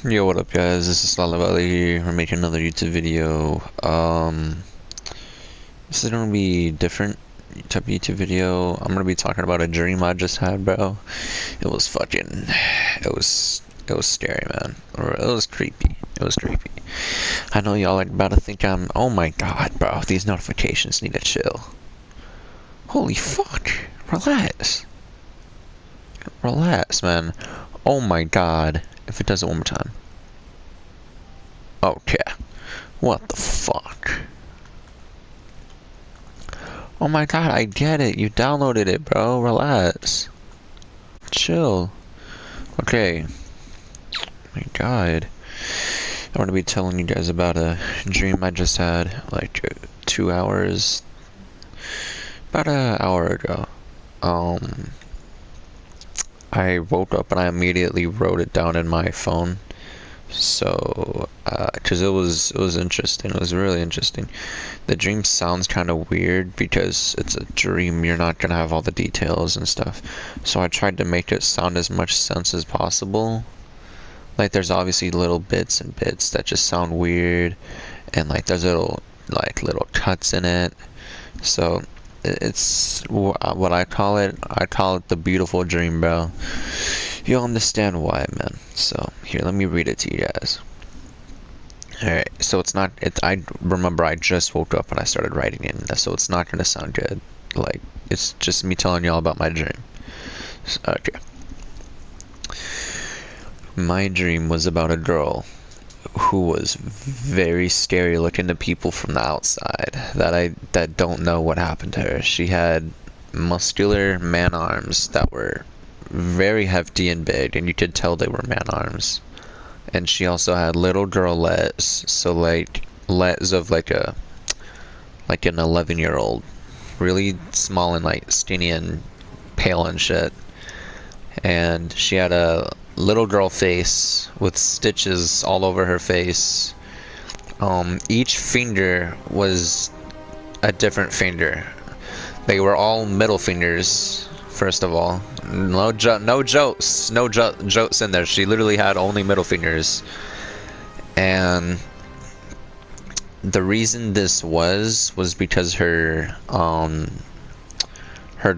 Yo, what up, guys? This is SlyTheButler here. We're making another YouTube video. This is gonna be different type of YouTube video. I'm gonna be talking about a dream I just had, bro. It was scary, man. Or it was creepy. It was creepy. I know y'all are about to think oh my god, bro. These notifications need to chill. Holy fuck. Relax. Relax, man. Oh my god. If it does it one more time. Okay. What the fuck? Oh my god, I get it. You downloaded it, bro. Relax. Chill. Okay. My god. I want to be telling you guys about a dream I just had, like 2 hours, about an hour ago. I woke up and I immediately wrote it down in my phone. So, cause it was interesting. It was really interesting. The dream sounds kind of weird because it's a dream. You're not gonna have all the details and stuff. So I tried to make it sound as much sense as possible. Like there's obviously little bits and bits that just sound weird, and like there's little cuts in it. So it's what I call it. I call it the beautiful dream, bro. You'll understand why, man. So here, let me read it to you guys. Alright, so I remember I just woke up and I started writing it, so it's not gonna sound good. Like, it's just me telling y'all about my dream. Okay. My dream was about a girl who was very scary looking to people from the outside that don't know what happened to her. She had muscular man arms that were very hefty and big, and you could tell they were man arms. And she also had little girl legs, so like legs of like an 11-year-old, really small and like skinny and pale and shit. And she had a little girl face with stitches all over her face. Each finger was a different finger. They were all middle fingers. First of all, no jokes in there. She literally had only middle fingers, and the reason this was because her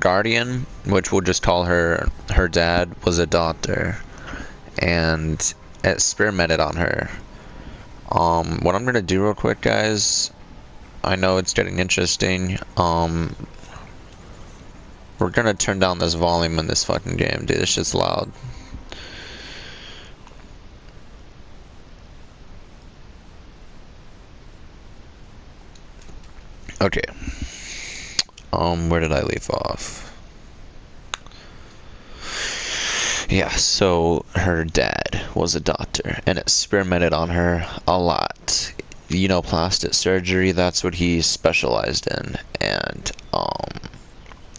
guardian, which we'll just call her dad, was a doctor, and experimented on her. What I'm gonna do real quick, guys, I know it's getting interesting. We're gonna turn down this volume in this fucking game, dude. This shit's loud. Okay. Where did I leave off? Yeah, so her dad was a doctor and experimented on her a lot. You know, plastic surgery, that's what he specialized in. And,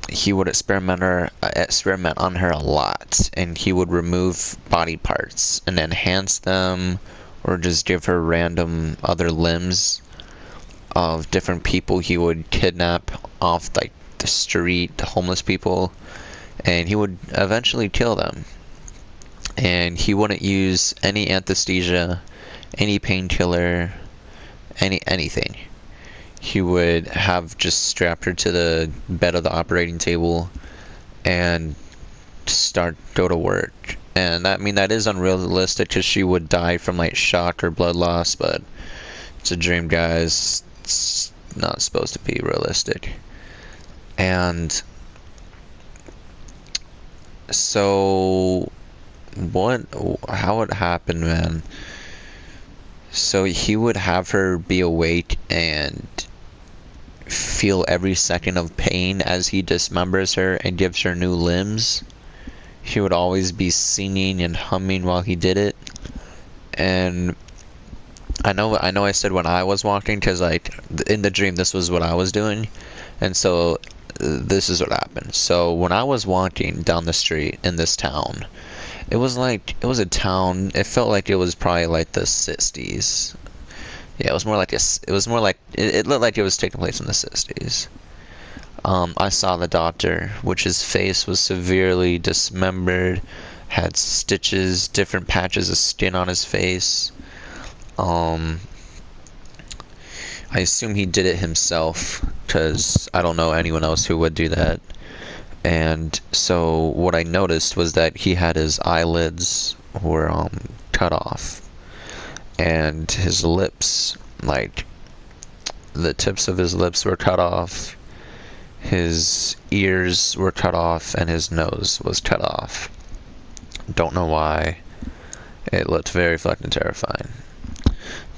he would experiment on her a lot, and he would remove body parts and enhance them, or just give her random other limbs of different people he would kidnap off like the street, the homeless people, and he would eventually kill them. And he wouldn't use any anesthesia, any painkiller, anything. He would have just strapped her to the bed of the operating table and go to work. And that is unrealistic because she would die from like shock or blood loss, but it's a dream, guys. It's not supposed to be realistic. And so how it happened, man. So he would have her be awake and feel every second of pain as he dismembers her and gives her new limbs. He would always be singing and humming while he did it. And I know I said when I was walking, because like in the dream this was what I was doing, and so this is what happened. So when I was walking down the street in this town, it was a town, it felt like it was probably like the 60s. Yeah, it was more like it looked like it was taking place in the 60s. I saw the doctor, which his face was severely dismembered, had stitches, different patches of skin on his face. Um, I assume he did it himself, because I don't know anyone else who would do that. And so what I noticed was that he had his eyelids were cut off, and his lips, like the tips of his lips were cut off, his ears were cut off, and his nose was cut off. Don't know why. It looked very fucking terrifying.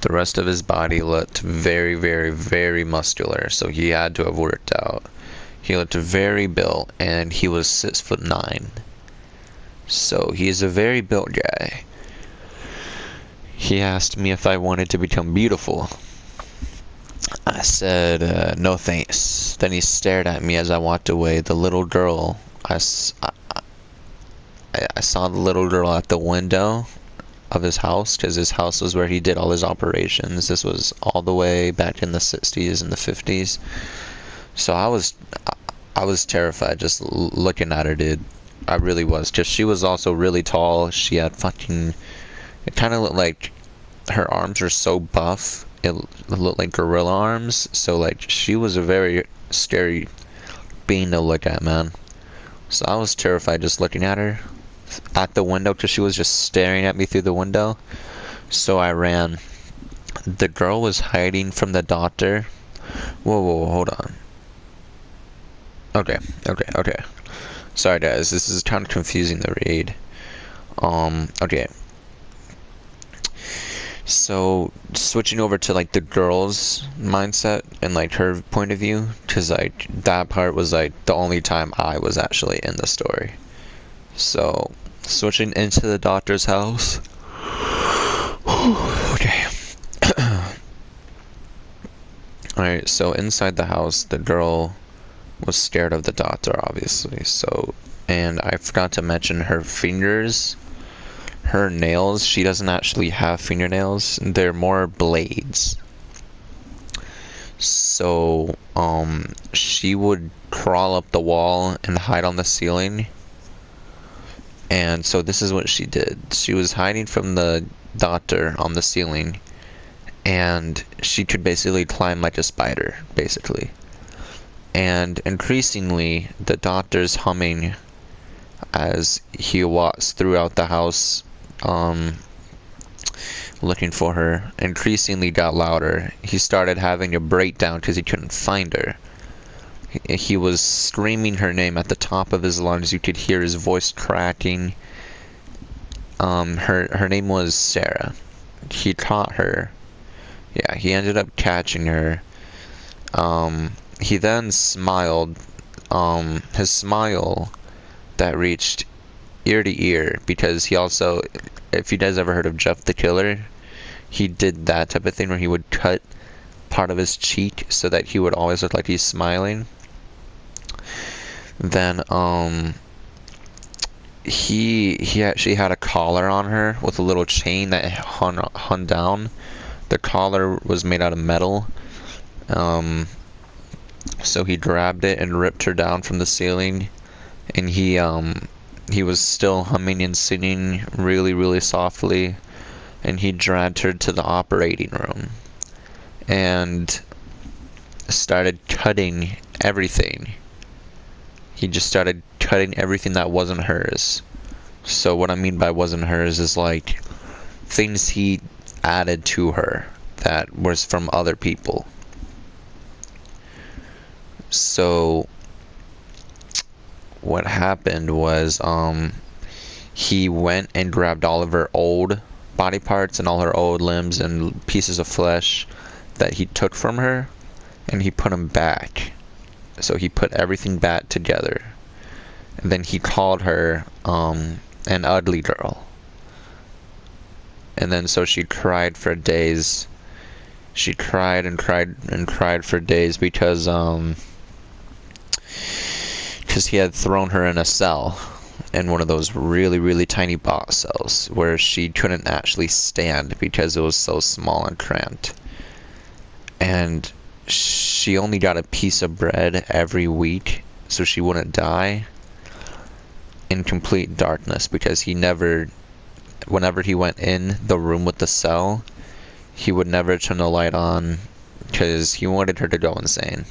The rest of his body looked very, very, very muscular, so he had to have worked out. He looked very built, and he was 6'9". So he's a very built guy. He asked me if I wanted to become beautiful. I said, no thanks. Then he stared at me as I walked away. The little girl, I saw the little girl at the window of his house, because his house was where he did all his operations. This was all the way back in the 60s and the 50s. So I was terrified just looking at her, dude. I really was, because she was also really tall. She had fucking, it kind of looked like her arms were so buff, it looked like gorilla arms. So like, she was a very scary being to look at, man. So I was terrified just looking at her at the window, because she was just staring at me through the window. So I ran. The girl was hiding from the doctor. Whoa, hold on. Okay. Sorry guys, this is kind of confusing, the read. Okay. So, switching over to like the girl's mindset and like her point of view, because like that part was like the only time I was actually in the story. So, switching into the doctor's house. Okay. Alright, so inside the house, the girl was scared of the doctor, obviously. So, and I forgot to mention her fingers, her nails. She doesn't actually have fingernails. They're more blades. So, she would crawl up the wall and hide on the ceiling. And so this is what she did. She was hiding from the doctor on the ceiling, and she could basically climb like a spider, basically. And increasingly, the doctor's humming as he walks throughout the house, looking for her, increasingly got louder. He started having a breakdown because he couldn't find her. He was screaming her name at the top of his lungs. You could hear his voice cracking. Her name was Sarah. He caught her. Yeah, he ended up catching her. He then smiled. His smile that reached ear to ear, because he also, if you guys ever heard of Jeff the Killer, he did that type of thing where he would cut part of his cheek so that he would always look like he's smiling. Then he actually had a collar on her with a little chain that hung down. The collar was made out of metal. So he grabbed it and ripped her down from the ceiling, and he was still humming and singing really, really softly, and he dragged her to the operating room and started cutting everything. He just started cutting everything that wasn't hers. So what I mean by wasn't hers is like things he added to her that was from other people. So what happened was he went and grabbed all of her old body parts and all her old limbs and pieces of flesh that he took from her, and he put them back. So he put everything back together, and then he called her an ugly girl. And then so she cried for days. She cried and cried and cried for days because he had thrown her in a cell, in one of those really, really tiny box cells where she couldn't actually stand because it was so small and cramped. And she only got a piece of bread every week so she wouldn't die. in complete darkness because he never, whenever he went in the room with the cell, he would never turn the light on because he wanted her to go insane.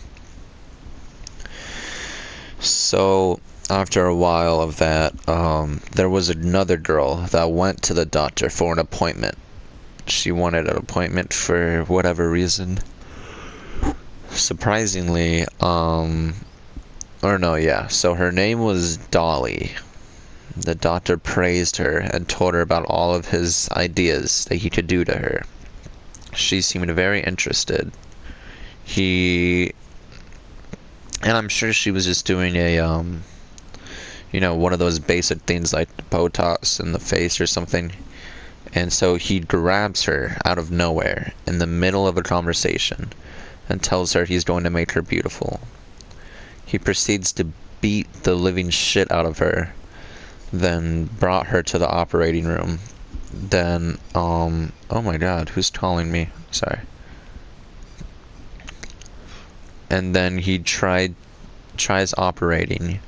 So after a while of that, there was another girl that went to the doctor for an appointment. She wanted an appointment for whatever reason. Surprisingly, so her name was Dolly. The doctor praised her and told her about all of his ideas that he could do to her. She seemed very interested. And I'm sure she was just doing a, one of those basic things like Botox in the face or something. And so he grabs her out of nowhere in the middle of a conversation and tells her he's going to make her beautiful. He proceeds to beat the living shit out of her, then brought her to the operating room. Then, oh my god, who's calling me? Sorry. And then he tries operating.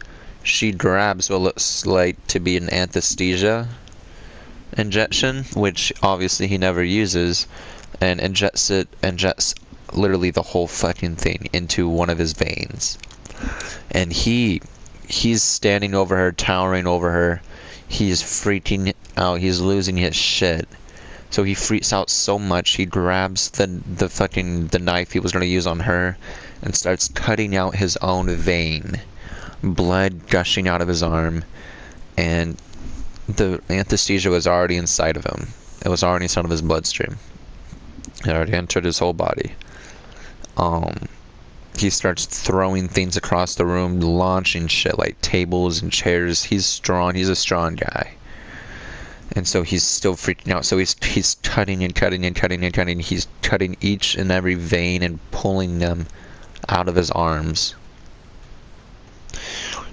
She grabs what looks like to be an anesthesia injection, which obviously he never uses, and injects literally the whole fucking thing into one of his veins. And he's standing over her, towering over her. He's freaking out. He's losing his shit. So he freaks out so much, he grabs the knife he was going to use on her and starts cutting out his own vein. Blood gushing out of his arm, and the anesthesia was already inside of him. It was already inside of his bloodstream. It already entered his whole body. He starts throwing things across the room, launching shit like tables and chairs. He's strong. He's a strong guy. And so he's still freaking out. So he's cutting and cutting and cutting and cutting. He's cutting each and every vein and pulling them out of his arms.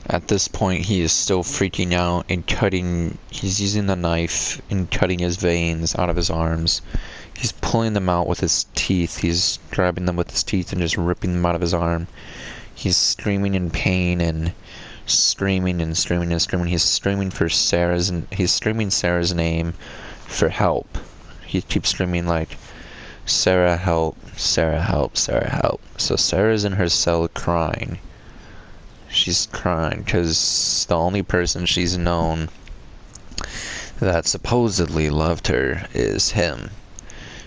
At this point, he is still freaking out and cutting. He's using the knife and cutting his veins out of his arms. He's pulling them out with his teeth. He's grabbing them with his teeth and just ripping them out of his arm. He's screaming in pain and screaming and screaming and screaming. He's screaming Sarah's name for help. He keeps screaming like, "Sarah, help, Sarah, help, Sarah, help." So Sarah's in her cell crying. She's crying because the only person she's known that supposedly loved her is him.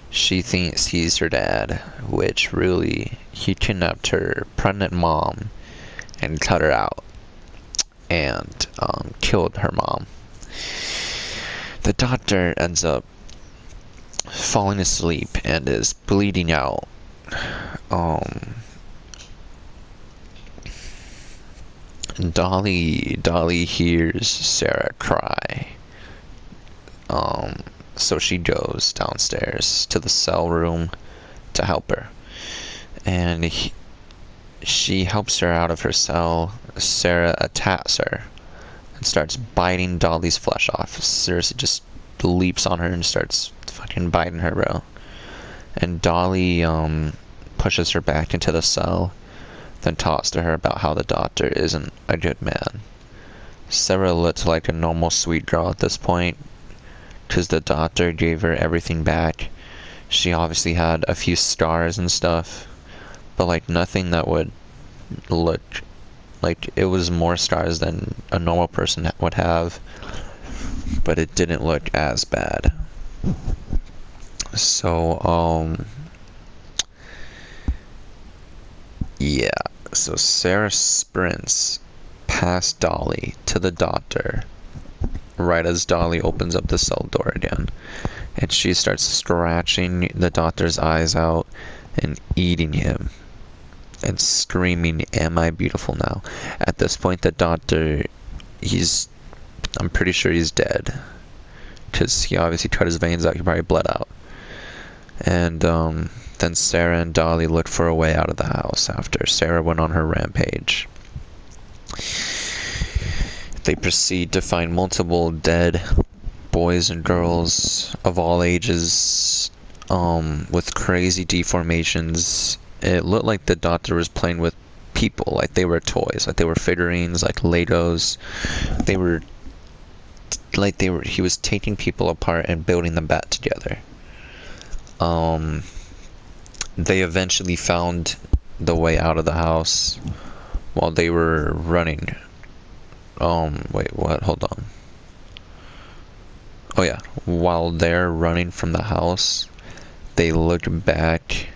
She thinks he's her dad, which really, he kidnapped her pregnant mom and cut her out and killed her mom. The doctor ends up falling asleep and is bleeding out. Dolly hears Sarah cry. So she goes downstairs to the cell room to help her. And she helps her out of her cell. Sarah attacks her and starts biting Dolly's flesh off. Seriously, just leaps on her and starts fucking biting her, bro. And Dolly pushes her back into the cell, then talks to her about how the doctor isn't a good man. Sarah looked like a normal sweet girl at this point, because the doctor gave her everything back. She obviously had a few scars and stuff, but like nothing that would look like it was more scars than a normal person would have, but it didn't look as bad. So yeah, so Sarah sprints past Dolly to the doctor right as Dolly opens up the cell door again, and she starts scratching the doctor's eyes out and eating him and screaming, "Am I beautiful now?" At this point, the doctor, I'm pretty sure he's dead, because he obviously cut his veins out. He probably bled out. And then Sarah and Dolly looked for a way out of the house after Sarah went on her rampage. They proceed to find multiple dead boys and girls of all ages, with crazy deformations. It looked like the doctor was playing with people like they were toys, like they were figurines, like Legos. They were he was taking people apart and building them back together. They eventually found the way out of the house while they were running. Wait, what? Hold on. Oh yeah, while they're running from the house, they looked back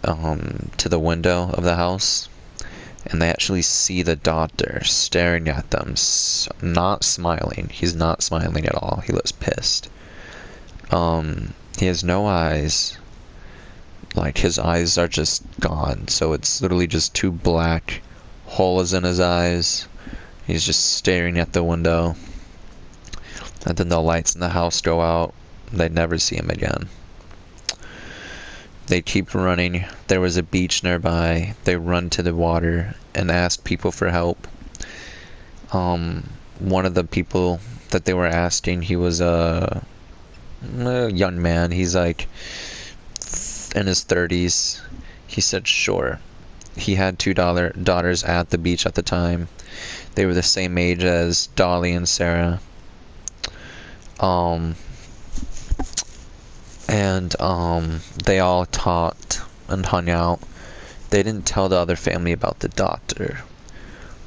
to the window of the house, and they actually see the doctor staring at them, not smiling. He's not smiling at all. He looks pissed. He has no eyes. Like, his eyes are just gone, so it's literally just two black holes in his eyes. He's just staring at the window. And then the lights in the house go out. They never see him again. They keep running. There was a beach nearby. They run to the water and ask people for help. One of the people that they were asking, he was a young man. He's like in his 30s. He said sure. He had two daughters at the beach at the time. They were the same age as Dolly and Sarah. They all talked and hung out. They didn't tell the other family about the doctor.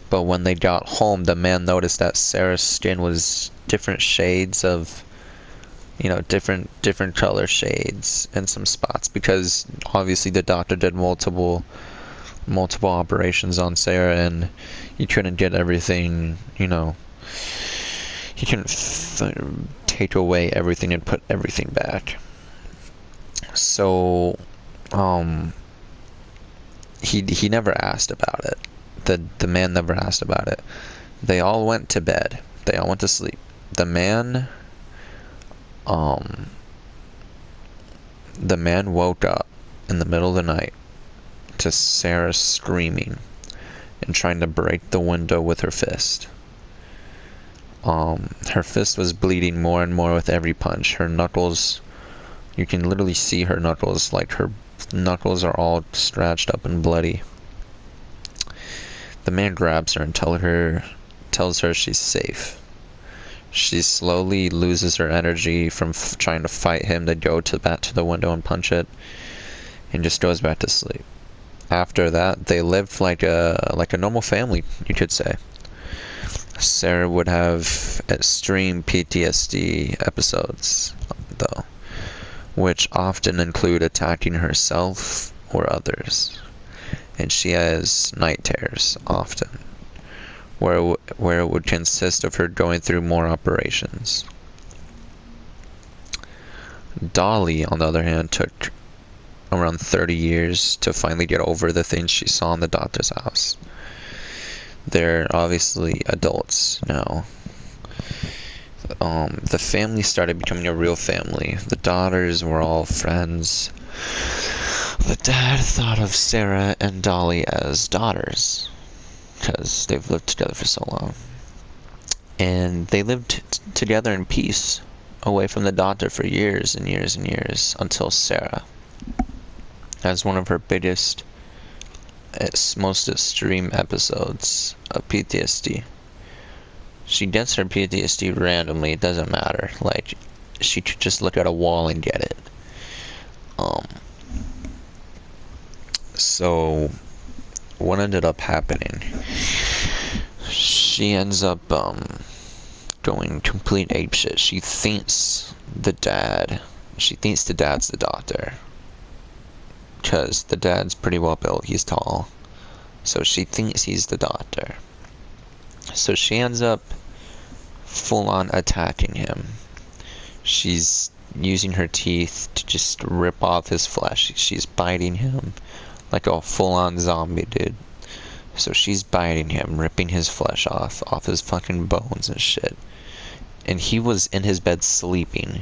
But when they got home, the man noticed that Sarah's skin was different shades of, different color shades and some spots, because obviously the doctor did multiple operations on Sarah, and he couldn't get everything, he couldn't take away everything and put everything back. So, he never asked about it. The man never asked about it. They all went to bed. They all went to sleep. The man woke up in the middle of the night to Sarah screaming and trying to break the window with her fist. Her fist was bleeding more and more with every punch. Her knuckles, you can literally see her knuckles, like her knuckles are all scratched up and bloody. The man grabs her and tells her she's safe. She slowly loses her energy from trying to fight him to go back to the window and punch it, and just goes back to sleep. After that, they lived like a normal family, you could say. Sarah would have extreme PTSD episodes, though, which often include attacking herself or others. And she has night terrors often, where it would consist of her going through more operations. Dolly, on the other hand, took around 30 years to finally get over the things she saw in the doctor's house. They're obviously adults now. The family started becoming a real family. The daughters were all friends. The dad thought of Sarah and Dolly as daughters, because they've lived together for so long. And they lived together in peace, away from the doctor for years and years and years, until Sarah, as one of her biggest, most extreme episodes of PTSD. She gets her PTSD randomly, it doesn't matter. Like, she could just look at a wall and get it. So, what ended up happening? She ends up going complete apeshit. She thinks the dad's the doctor, because the dad's pretty well built. He's tall, so she thinks he's the doctor. So she ends up full on attacking him. She's using her teeth to just rip off his flesh. She's biting him like a full on zombie, dude. So she's biting him, ripping his flesh off his fucking bones and shit. And he was in his bed sleeping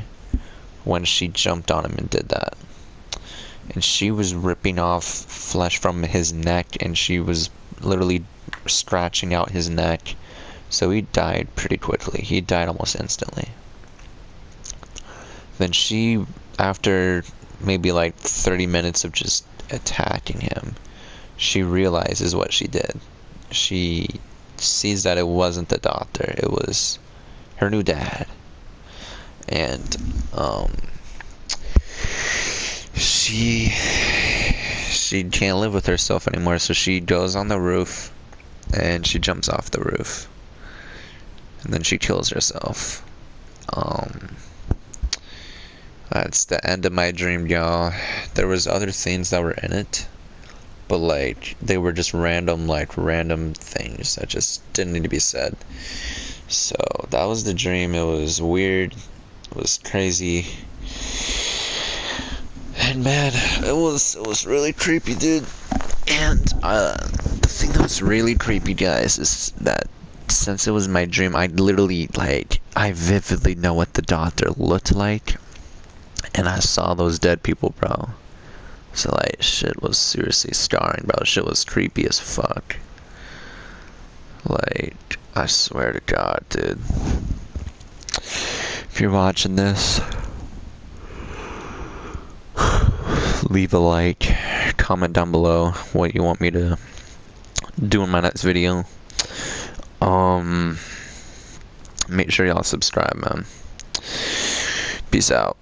when she jumped on him and did that. And she was ripping off flesh from his neck, and she was literally scratching out his neck. So he died pretty quickly. He died almost instantly. Then she, after maybe like 30 minutes of just attacking him, she realizes what she did. She sees that it wasn't the doctor, it was her new dad. And she can't live with herself anymore, so she goes on the roof and she jumps off the roof, and then she kills herself. That's the end of my dream, y'all. There was other things that were in it, but like they were just random things that just didn't need to be said. So that was the dream. It was weird, it was crazy, and man, it was really creepy, dude. And the thing that was really creepy, guys, is that since it was my dream, I literally, like, I vividly know what the doctor looked like, and I saw those dead people, bro. So like, shit was seriously scarring, bro. Shit was creepy as fuck. Like, I swear to God, dude. If you're watching this, leave a like, comment down below what you want me to do in my next video. Make sure y'all subscribe, man. Peace out.